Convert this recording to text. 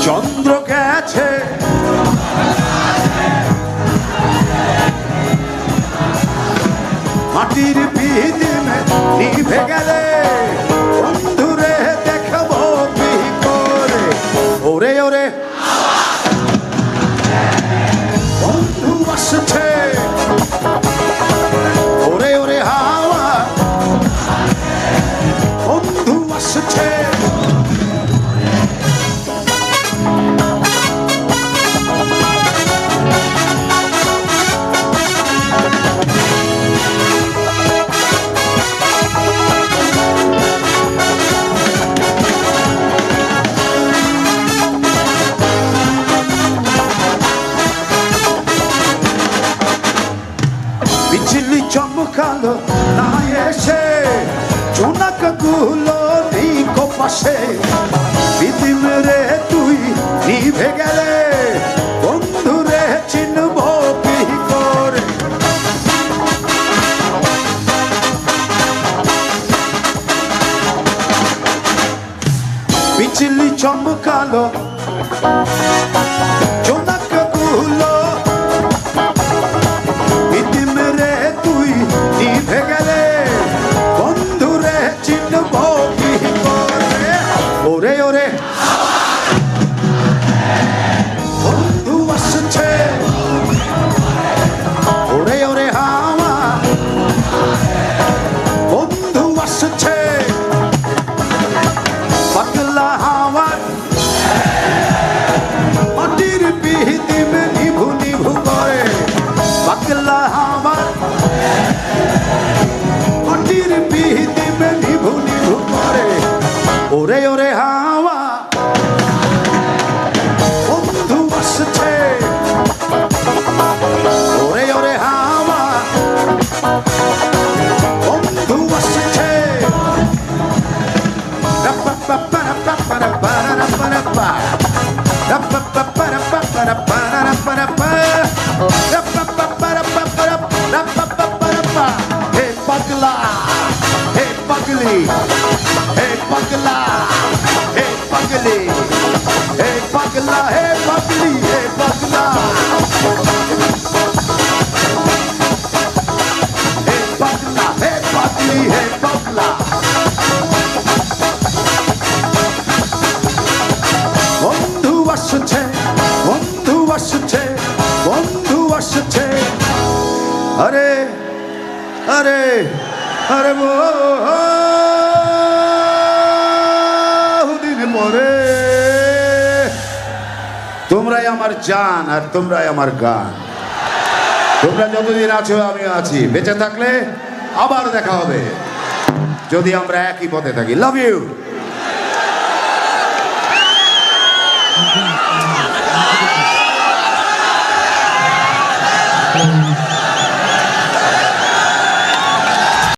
চন্দ্র গেছে মাটির পিদিমে নিভে গেলে বন্ধুরে দেখাবো কি করে ওরে ওরে বন্ধু আসছে ওরে ওরে হাওয়া বন্ধু আসছে বিজলি চমকালো না এসে জোনাক গুলো নিকো পাশে বিদিম রে তুই নিভে গেলে বন্ধুরে চিনব কি করে বিজলি চমকালো জোনাক গুলো নিভে গেলে বন্ধুরে চিনব কি করে ওরে ওরে বন্ধু আসছে ওরে ওরে হাওয়া বন্ধু আসছে পাগলা হাওয়া মাটির পিদিমে নিভু নিভু করে পাগলা হাওয়া মাটির পিদিমে নিভু নিভু করে ওরে ওরে হাওয়া বন্ধু আসছে ওরে ওরে হাওয়া বন্ধু আসছে हे पगला हे पगली हे पगला हे पगली हे पगला हे पगली हे पगला हे पगला हे पगली हे पगला বন্ধু আসছে বন্ধু আসছে বন্ধু আসছে আরে আরে আরে বহুদিন পরে তোমরাই আমার জান আর তোমরাই আমার গান তোমরা যতদিন আছো আমি আছি বেঁচে থাকলে আবার দেখা হবে যদি আমরা একই পথে থাকি লাভ ইউ